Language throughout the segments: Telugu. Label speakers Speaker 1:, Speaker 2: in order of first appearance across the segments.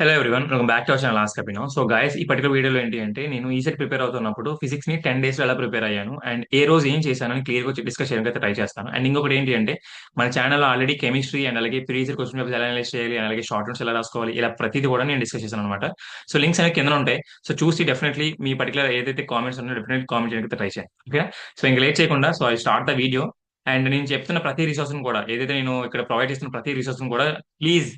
Speaker 1: Hello everyone welcome back to our channel ask Abhinav. So guys, ఈ పర్టికులర్ వీడియోలో ఏంటి అంటే నేను ఈసెట్ ప్రిపేర్ అవుతున్నప్పుడు ఫిజిక్స్ ని 10 డేస్ లో ఎలా ప్రిపేర్ అయ్యాను అండ్ ఏ రోజు ఏం చేశానని క్లియర్ గా డిస్కస్ చేయడానికి అయితే ట్రై చేస్తాను. అండ్ ఇంకొకటి ఏంటి అంటే మన ఛానల్ ఆల్రెడీ కెమిస్ట్రీ అండ్ అలాగే ప్రీవియస్ క్వశ్చన్ పేపర్స్ ఎలా అనలైజ్ చేయాలి, అలాగే షార్ట్ నోట్స్ ఎలా రాసుకోవాలి, ఇలా ప్రతిదీ కూడా నేను డిస్కస్ చేశాను అనమాట. సో లింక్స్ అనేవి కింద ఉంటాయి. సో చూసి డెఫినెట్లీ మీ పర్టికులర్ ఏదైతే కామెంట్స్ ఉన్నాయో డెఫినెట్లీ కామెంట్ చేయడానికి ట్రై చేయండి. ఓకే. సో ఇంక లేట్ చేయకుండా so I start the video. And నేను చెప్తున్న ప్రతి రిసోర్స్ కూడా, ఏదైతే నేను ఇక్కడ ప్రొవైడ్ చేస్తున్న ప్రతి రిసోర్స్ కూడా ప్లీజ్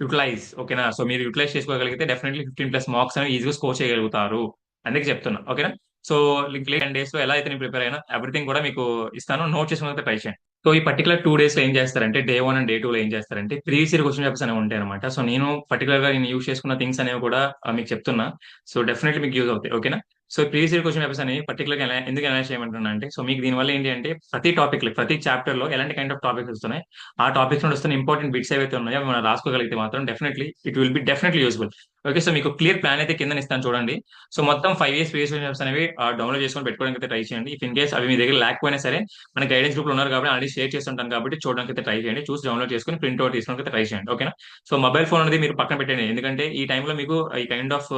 Speaker 1: యూటిలైజ్. ఓకేనా. సో మీరు యూటిలైజ్ చేసుకోగలిగితే డెఫినెట్లీ 15+ మార్క్స్ అనేవి ఈజీగా స్కోర్ చేయగలుగుతారు. అందుకే చెప్తున్నా. ఓకేనా. సో లింక్ 10 డేస్ లో ఎలా అయితే నేను ప్రిపేర్ అయినా ఎవ్రీథింగ్ కూడా మీకు ఇస్తాను. నోట్ చేసుకుని ట్రై చేయండి. సో ఈ పర్టికులర్ 2 డేస్ లో ఏం చేస్తారంటే డే 1 అండ్ డే 2 లో ఏం చేస్తారంటే ప్రీవియస్ ఇయర్ క్వశ్చన్ పేపర్స్ అనేవి ఉంటాయి అనమాట. సో నేను పర్టికులర్ గా నేను యూస్ చేసుకున్న థింగ్స్ అనేవి కూడా మీకు చెప్తున్నా. సో డెఫినెట్లీ మీకు యూజ్ అవుతాయి. ఓకేనా. So previous year question papers అని పర్టికులర్ గా ఎందుకు అనలైజ్ చేయమంటున్నా అంటే సో మీకు దీనివల్ల ఏంటి అంటే ప్రతి టాపిక్ లో ప్రతి చాప్టర్ లో ఎలాంటి కైండ్ ఆఫ్ టాపిక్స్ వస్తున్నాయి, ఆ టాపిక్స్ నుండి వస్తున్న ఇంపార్టెంట్ బిట్స్ ఏవైతే ఉన్నాయో అవి మనం రాసుకోగలిగితే మాత్రం definitely it will be definitely useful. Okay. So మీకు క్లియర్ ప్లాన్ అయితే కింద ఇస్తాను చూడండి. సో మొత్తం 5 ఇయర్స్ ప్రీవియస్ క్వశ్చన్ పేపర్స్ అనేవి డౌన్లోడ్ చేసుకొని పెట్టుకోవడానికి అయితే ట్రై చేయండి. ఇఫ్ ఇన్ కేస్ అవి మీ దగ్గర లేకపోయినా సరే మన గైడెన్స్ గ్రూప్ లో ఉన్నారు కాబట్టి ఆల్రెడీ షేర్ చేస్తుంటాను కాబట్టి చూడడానికి అయితే ట్రై చేయండి. చూసి డౌన్లోడ్ చేసుకొని ప్రింట్ అవుట్ తీసుకోవడానికి అయితే ట్రై చేయండి. ఓకేనా. సో మొబైల్ ఫోన్ అనేది మీరు పక్కన పెట్టండి. ఎందుకంటే ఈ టైంలో మీకు ఈ కైండ్ ఆఫ్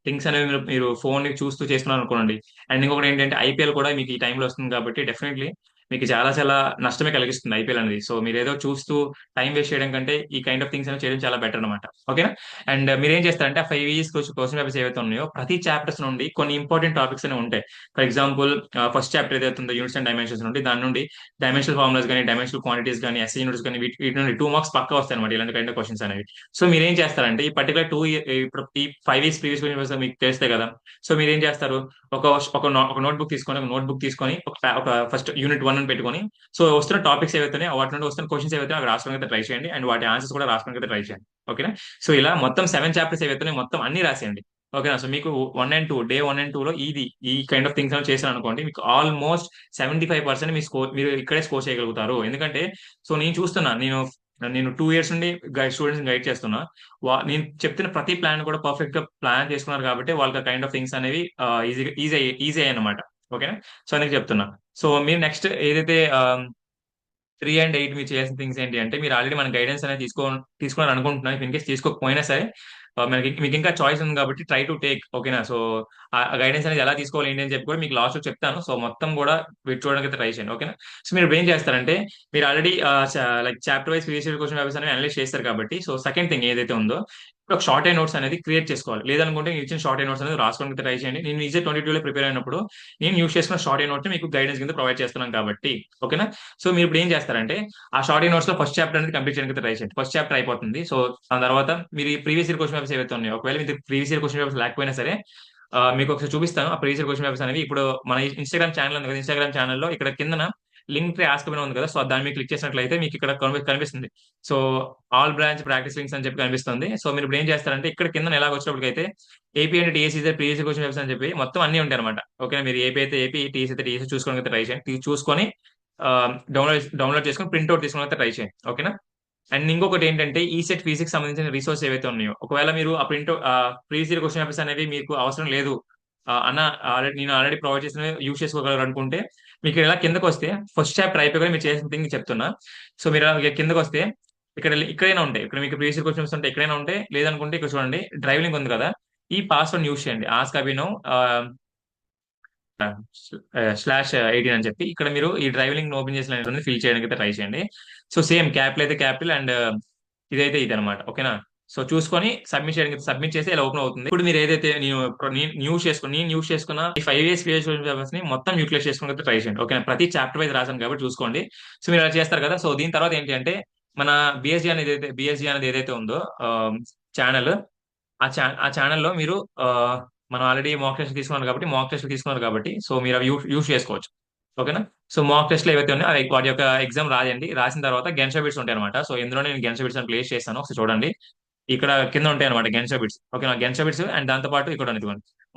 Speaker 1: థింగ్స్ అనేవి మీరు ఫోన్ ని చూస్తూ చేస్తున్నారు అనుకోండి. అండ్ ఇంకొకటి ఏంటంటే ఐపీఎల్ కూడా మీకు ఈ టైంలో వస్తుంది కాబట్టి డెఫినెట్లీ మీకు చాలా చాలా నష్టమే కలిగిస్తుంది ఐపీఎల్ అనేది. సో మీరు ఏదో చూస్తూ టైం వేస్ట్ చేయడం కంటే ఈ కైండ్ ఆఫ్ థింగ్స్ అనేవి చేయడం చాలా బెటర్ అనమాట. ఓకేనా. అండ్ మీరు ఏం చేస్తారంటే ఆ 5 ఇయర్స్ క్వశ్చన్ పేపర్స్ ఏవైతే ఉన్నాయో ప్రతి చాప్టర్స్ నుండి కొన్ని ఇంపార్టెంట్ టాపిక్స్ అనేవి ఉంటాయి. ఫర్ ఎగ్జాంపుల్ ఫస్ట్ చాప్టర్ ఏదైతే ఉందో యూనిట్స్ అండ్ డైమెన్షన్స్ నుండి, దాని నుండి డైమెన్షనల్ ఫార్ములాస్ కానీ, డైమెన్షనల్ క్వాంటిటీస్ కానీ, ఎస్ఐ యూనిట్స్ కానీ, వీటి నుండి 2 మార్క్స్ పక్కా వస్తాయి అనమాట ఇలాంటి కైండ్ ఆఫ్ క్వశ్చన్స్ అనేవి. సో మీరు ఏం చేస్తారంటే ఈ పర్టికులర్ ఇప్పుడు ఈ 5 ఇయర్స్ ప్రీవియస్ క్వశ్చన్ మీకు తెలిస్తే కదా. సో మీరు ఏం చేస్తారు, ఒక ఒక నోట్ బుక్ తీసుకొని ఒక ఫస్ట్ యూనిట్ 1 అని పెట్టుకొని సో వస్తున్న టాపిక్స్ ఏవైతే వాటి నుండి వస్తున్న క్వశ్చన్స్ ఏవైతే అవి రాసుకోవడానికి ట్రై చేయండి అండ్ వాటి ఆన్సర్స్ కూడా రాసుకోవడానికి ట్రై చేయండి. ఓకేనా. సో ఇలా మొత్తం 7 చాప్టర్స్ ఏవైతే మొత్తం అన్ని రాసేయండి. ఓకేనా. సో మీకు 1 అండ్ 2 డే 1 అండ్ 2 లో ఈ కైండ్ ఆఫ్ థింగ్స్ చేశాను అనుకోండి, మీకు ఆల్మోస్ట్ 75% మీరు ఇక్కడే స్కోర్ చేయగలుగుతారు. ఎందుకంటే సో నేను చూస్తున్నా, నేను నేను 2 ఇయర్స్ నుండి స్టూడెంట్స్ గైడ్ చేస్తున్నా. నేను చెప్తున్న ప్రతి ప్లాన్ కూడా పర్ఫెక్ట్ గా ప్లాన్ చేసుకున్నారు కాబట్టి వాళ్ళకి కైండ్ ఆఫ్ థింగ్స్ అనేవి ఈజీగా ఈజీ ఈజీ అన్నమాట. ఓకేనా. సో అందుకే చెప్తున్నా. సో మీరు నెక్స్ట్ ఏదైతే 3 అండ్ 8 మీరు చేయాల్సిన థింగ్స్ ఏంటి అంటే మీరు ఆల్రెడీ మన గైడెన్స్ అనేది తీసుకోవాలని అనుకుంటున్నాను. ఇన్ కేస్ తీసుకోకపోయినా సరే మనకి మీకు ఇంకా చాయిస్ ఉంది కాబట్టి ట్రై టు టేక్. ఓకేనా. సో ఆ గైడెన్స్ అనేది ఎలా తీసుకోవాలి ఏంటి అని చెప్పి కూడా మీకు లాస్ట్ లో చెప్తాను. సో మొత్తం కూడా మీరు చూడడానికి అయితే ట్రై చేయండి. ఓకేనా. సో మీరు ఏం చేస్తారంటే మీరు already like chapter wise previous question papers అనేవి అనలైజ్ చేస్తారు కాబట్టి సో సెకండ్ థింగ్ ఏదైతే ఉందో ఇప్పుడు ఒక షార్ట్ ఐ నోట్స్ అనేది క్రియేట్ చేసుకోవాలి. లేదనుకుంటే నేను ఇచ్చిన షార్ట్ ఐ నోట్స్ అనేది రాసుకోవడానికి ట్రై చేయండి. నేను ఈజీ 22 లో ప్రిపేర్ అయినప్పుడు నేను యూస్ చేసుకున్న షార్ట్ ఐ నోట్స్ మీకు గైడెన్స్ కింద ప్రొవైడ్ చేస్తున్నాను కాబట్టి. ఓకేనా. సో మీరు ఇప్పుడు ఏం చేస్తారంటే ఆ షార్ట్ నోట్స్ లో ఫస్ట్ చాప్టర్ అనేది కంప్లీట్ చేయడానికి ట్రై చేయండి. ఫస్ట్ చాప్టర్ అయిపోతుంది. సో దాని తర్వాత మీరు ఈ ప్రీవియస్ ఇయర్ క్వశ్చన్ పేపర్స్ ఏవైతే ఉన్నాయో ఒకవేళ మీకు ప్రీవియస్ ఇయర్ క్వశ్చన్ పేపర్స్ లేకపోయినా సరే మీకు ఒకసారి చూపిస్తాను ఆ ప్రీవియస్ ఇయర్ క్వశ్చన్ పేపర్స్ అనేవి. ఇప్పుడు మన ఇన్స్టాగ్రామ్ ఛానల్ ఉంది కదా, ఇన్స్టాగ్రామ్ ఛానల్లో ఇక్కడ కిందన లింక్ ట్రీ ఆస్క్ ఉంది కదా. సో దాన్ని మీరు క్లిక్ చేసినట్లయితే మీకు ఇక్కడ కనిపిస్తుంది. So all branch practice links అని చెప్పి కనిపిస్తుంది. సో మీరు ఇప్పుడు ఏం చేస్తారంటే ఇక్కడ కింద ఎలా వచ్చినప్పటికైతే ఏపీ అంటే టీఎస్సీ ప్రీవియస్ క్వశ్చన్ పేపర్స్ అని చెప్పి మొత్తం అన్ని ఉంటాయి అనమాట. ఓకే. మీరు ఏపీ అయితే ఏపీ, టీఎస్సీ అయితే టీఎస్సీ చూసుకోవడానికి ట్రై చేయండి. చూసుకొని డౌన్లోడ్ చేసుకొని ప్రింట్అవుట్ తీసుకుని ట్రై చేయండి. ఓకేనా. అండ్ ఇంకొకటి ఏంటంటే ఈ సెట్ ఫిజిక్స్ సంబంధించిన రిసోర్స్ ఏవైతే ఉన్నాయో ఒకవేళ మీరు ఆ print previous year question papers అనేవి మీకు అవసరం లేదు అన్న, నేను ఆల్రెడీ ప్రొవైడ్ చేసిన యూజ్ చేసుకోగలరు అనుకుంటే మీకు ఇలా కిందకు వస్తే ఫస్ట్ చాప్టర్ అయిపోయి మీరు చేసిన థింగ్ చెప్తున్నా. సో మీరు ఇలా కిందకు వస్తే ఇక్కడైనా ఉంటాయి. ఇక్కడ మీకు ప్రీవియస్ ఇయర్ క్వశ్చన్స్ ఉంటే ఎక్కడైనా ఉంటాయి. లేదనుకుంటే ఇక్కడ చూడండి డ్రైవింగ్ ఉంది కదా, ఈ పాస్వర్డ్ యూజ్ చేయండి. ఆస్క్ అభినవ్ /18 అని చెప్పి ఇక్కడ మీరు ఈ డ్రైవ్ లింక్ ఓపెన్ చేసిన ఫిల్ చేయడానికి అయితే ట్రై చేయండి. సో సేమ్ క్యాపిటల్ అయితే క్యాపిటల్ అండ్ ఇదైతే ఇది అనమాట. ఓకేనా. సో చూసుకొని సబ్మిట్ చేయడానికి సబ్మిట్ చేసి ఇలా ఓపెన్ అవుతుంది. ఇప్పుడు మీరు ఏదైతే నేను యూస్ చేసుకున్న ఈ 5 ఇయర్స్ పేపర్స్ ని మొత్తం యూటిలైజ్ చేసుకోవడానికి ట్రై చేయండి. ఓకేనా. ప్రతి చాప్టర్ వైజ్ రాసాను కాబట్టి చూసుకోండి. సో మీరు అలా చేస్తారు కదా. సో దీని తర్వాత ఏంటి అంటే మన బిఎస్జీ అనేది ఏదైతే ఉందో ఛానల్, ఆ ఛానల్లో మీరు మనం ఆల్రెడీ మాక్ టెస్ట్ తీసుకున్నారు కాబట్టి సో మీరు అవి యూస్ చేసుకోవచ్చు. ఓకేనా. సో మాక్ టెస్ట్ ఏవైతే ఉన్నాయో అవి వాటి యొక్క ఎగ్జామ్ రాయండి. రాసిన తర్వాత గెన్షా బిట్స్ ఉంటాయి అనమాట. సో ఇందులో నేను గెన్షా బిట్స్ అని ప్లేస్ చేస్తాను, ఒకసారి చూడండి. ఇక్కడ కింద ఉంటాయి అనమాట గెన్షా బిట్స్. ఓకేనా. గెన్షా బిట్స్ అండ్ దాంతో పాటు ఇక్కడ ఉంది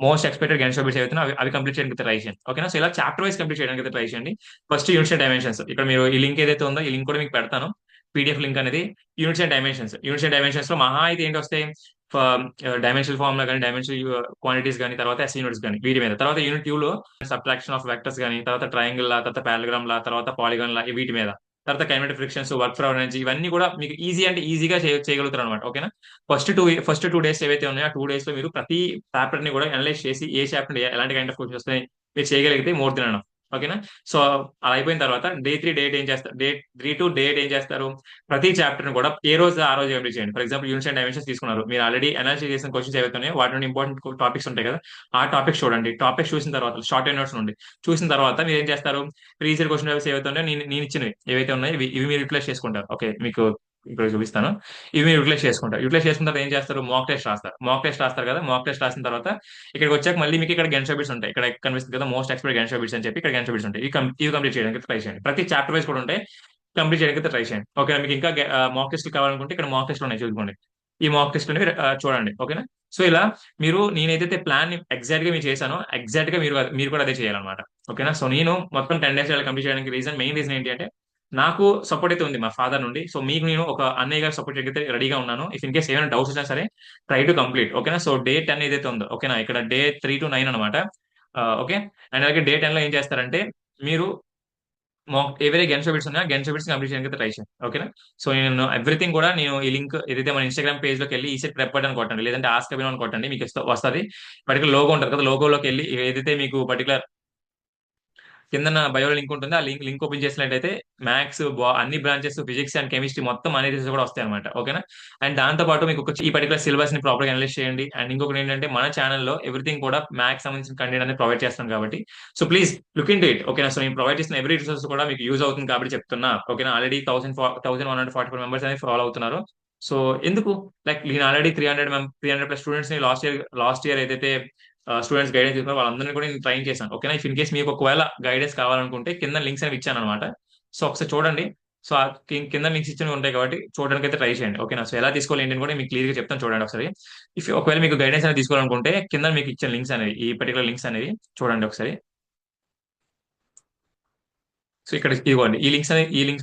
Speaker 1: మోస్ట్ ఎక్స్పెక్టెడ్ గెన్షా బిట్స్ ఏవైతే అవి కంప్లీట్ చేయడానికి ట్రై చేయండి. ఓకేనా. సో ఇలా చాప్టర్ వైస్ కంప్లీట్ చేయడానికి ట్రై చేయండి. ఫస్ట్ యూనిట్స్ అండ్ డైమెన్షన్స్, ఇక్కడ మీరు ఈ లింక్ ఏదైతే ఉందో ఈ లింక్ కూడా మీకు పెడతాను. పీడిఎఫ్ లింక్ అనేది యూనిట్స్ అండ్ డైమెన్షన్స్ లో మహా అయితే ఏంటి వస్తాయి, డైమెన్షనల్ ఫార్ములా కానీ, డైమెన్షనల్ క్వాంటిటీస్ కానీ, తర్వాత ఎస్ యూనిట్స్ కానీ వీటి మీద. తర్వాత యూనిట్ 2 లో సబ్ట్రాక్షన్ ఆఫ్ వెక్టర్స్ కానీ, తర్వాత ట్రయాంగిల్ లా, తర్వాత పారాగ్రామ్ లా, తర్వాత పాలిగాన్ లా వీటి మీద. తర్వాత kinetic frictions, work from energy ఇవన్నీ కూడా మీకు ఈజీ అంటే ఈజీగా చేయగలుగుతారు అనమాట. ఓకేనా. ఫస్ట్ 2 డేస్ ఏవైతే ఉన్నాయో ఆ 2 డేస్ లో మీరు ప్రతి చాప్టర్ ని కూడా అనలైజ్ చేసి ఏ చాప్టర్ ఎలాంటి కైండ్ ఆఫ్ క్వశ్చన్స్ వస్తాయి మీరు చేయగలిగితే మోర్ దెన్ ఎనఫ్. ఓకేనా. సో అలా అయిపోయిన తర్వాత డే 3 డేట్ ఏం చేస్తారు, డే 3 టు డే 8 ఏం చేస్తారు, ప్రతి చాప్టర్ కూడా ఏ రోజు ఆ రోజు కంప్లీట్ చేయండి. For example units and dimensions తీసుకున్నారు, మీరు ఆల్రెడీ అనాలిసిస్ చేసిన క్వశ్చన్స్ ఏవైతే ఉన్నాయో వాటి నుండి ఇంపార్టెంట్ టాపిక్స్ ఉంటాయి కదా, ఆ టాపిక్స్ చూడండి. టాపిక్స్ చూసిన తర్వాత షార్ట్ అండ్ నోట్స్ నుండి చూసిన తర్వాత మీరు ఏం చేస్తారు, ప్రీవియస్ క్వశ్చన్ పేపర్స్ ఏవైతే ఉన్నాయో నేను ఇచ్చినవి ఏవైతే ఉన్నాయో ఇవి మీరు రిప్లేస్ చేసుకుంటారు. ఓకే, మీకు ఇప్పుడు చూపిస్తాను. ఇవి మీరు యూటిలైజ్ చేసుకుంటారు. యూటిలైజ్ చేసుకున్న తర్వాత ఏం చేస్తారు, మాక్ టెస్ట్ రాస్తారు కదా. మాక్ టెస్ట్ రాసిన తర్వాత ఇక్కడికి వచ్చాక మళ్ళీ మీకు ఇక్కడ గెన్ బిట్స్ ఉంటాయి. ఇక్కడ కనిపిస్తుంది కదా మోస్ట్ ఎక్స్పర్ట్ గెన్ బిట్స్ అని చెప్పి, ఇక్కడ గెన్ బిట్స్ ఉంటాయి. ఇవి కంప్లీట్ చేయడానికి ట్రై చేయండి. ప్రతి చాప్టర్ వైస్ కూడా ఉంటాయి, కంప్లీట్ చేయడానికి ట్రై చేయండి. ఓకే, మీకు ఇంకా మాక్ టెస్ట్ కావాలనుకుంటే ఇక్కడ మాక్ టెస్ట్ ఉన్నాయి, చూసుకోండి. ఈ మాక్ టెస్ట్ అనేవి చూడండి. ఓకేనా. సో ఇలా మీరు నేనైతే ప్లాన్ ఎగ్జాక్ట్ గా మీరు చేశానో ఎగ్జాక్ట్ గా మీరు కూడా అదే చేయాలన్నమాట. ఓకేనా. సో నేను మొత్తం 10 డేస్ కంప్లీట్ చేయడానికి మెయిన్ రీజన్ ఏంటి అంటే నాకు సపోర్ట్ అయితే ఉంది మా ఫాదర్ నుండి. సో మీకు నేను ఒక అన్నయ్య గారు సపోర్ట్ అయితే రెడీగా ఉన్నాను. ఇఫ్ ఇన్ కేస్ ఏమైనా డౌట్స్ వచ్చినా సరే ట్రై టు కంప్లీట్. ఓకేనా. సో డే 10 ఏదైతే ఉందో, ఓకేనా, ఇక్కడ డే 3 to 9 అనమాట. ఓకే. అండ్ అలాగే డే 10 లో ఏం చేస్తారంటే మీరు ఏవైతే గెన్షో బిట్స్ ఉన్నాయో గెన్షో బిట్స్ కంప్లీట్ చేయడానికి ట్రై చేయండి. ఓకేనా. సో నేను ఎవ్రీథింగ్ కూడా నేను ఈ లింక్ ఏదైతే మన ఇన్స్టాగ్రామ్ పేజ్ లోకి వెళ్ళి ఈసెట్ ప్రెప్ బటన్ కొట్టండి, లేదంటే ఆస్క్ అభినవ్ అని కొట్టండి, మీకు వస్తుంది. పర్టికులర్ లోగో ఉంటుంది కదా, లోగోలోకి వెళ్ళి ఏదైతే మీకు పర్టికులర్ కింద బయో లింక్ ఉంటుంది, ఆ లింక్ ఓపెన్ చేసినట్టయితే మ్యాథ్స్ అన్ని బ్రాంచెస్, ఫిజిక్స్ అండ్ కెమిస్ట్రీ మొత్తం అనేది కూడా వస్తాయి అనమాట. ఓకేనా. అండ్ దాంతో పాటు మీకు ఈ పర్టికులర్ సిలబస్ ని ప్రాపర్ గా అనలైజ్ చేయండి. అండ్ ఇంకొకటి ఏంటంటే మన ఛానల్లో ఎవ్రీథింగ్ కూడా మ్యాథ్స్ సంబంధించిన కంటెంట్ అనేది ప్రొవైడ్ చేస్తాను కాబట్టి so please look in to it. ఓకేనా. సో నేను ప్రొవైడ్ చేసిన ఎవ్రీ రిసోర్స్ కూడా మీకు యూజ్ అవుతుంది కాబట్టి చెప్తున్నా. ఓకేనా. ఆల్రెడీ 1144 మెంబర్స్ అనేది ఫాలో అవుతున్నారు. సో ఎందుకు, లైక్ నేను ఆల్రెడీ 300 ప్లస్ స్టూడెంట్స్ ని లాస్ట్ ఇయర్ ఏదైతే స్టూడెంట్స్ గైడెన్స్ తీసుకున్నారు వాళ్ళందరినీ కూడా నేను ట్రైన్ చేశాను. ఓకేనా. ఇఫ్ ఇన్ కేస్ మీకు ఒకవేళ గైడెన్స్ కావాలనుకుంటే కింద లింక్స్ అనేవి ఇచ్చాను అనమాట. సో ఒకసారి చూడండి. సో ఆ కింద లింక్స్ ఇచ్చినవి ఉంటాయి కాబట్టి చూడడానికి అయితే ట్రై చేయండి. ఓకేనా. సో ఎలా తీసుకోవాలి ఏంటని కూడా మీకు క్లియర్ గా చెప్తాను, చూడండి ఒకసారి. ఒకవేళ మీకు గైడెన్స్ అనేది తీసుకోవాలనుకుంటే కింద మీకు ఇచ్చిన లింక్స్ అనేవి, ఈ పర్టికులర్ లింక్స్ అనేవి చూడండి ఒకసారి. సో ఇక్కడ ఇదిగోండి ఈ లింక్స్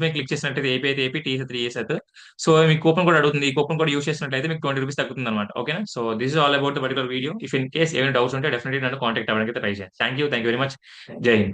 Speaker 1: మీద క్లిక్ చేసినట్టయితే ఏపీ అయితే ఏపీ, టీ 3 ఇయర్స్ అయితే సో మీకు కూపన్ కూడా అడుగుతుంది. ఈ కూపన్ కూడా యూస్ చేసినట్లయితే మీకు 20 రూపీస్ తగ్గుతుంది అనమాట. ఓకేనా. So this is all about the particular video. If in case ఏమైనా డౌట్స్ ఉంటే డెఫినెట్లీ నన్ను కాంటాక్ట్ అవ్వడానికి ట్రై చేయండి. Thank you very much. జై హింద్.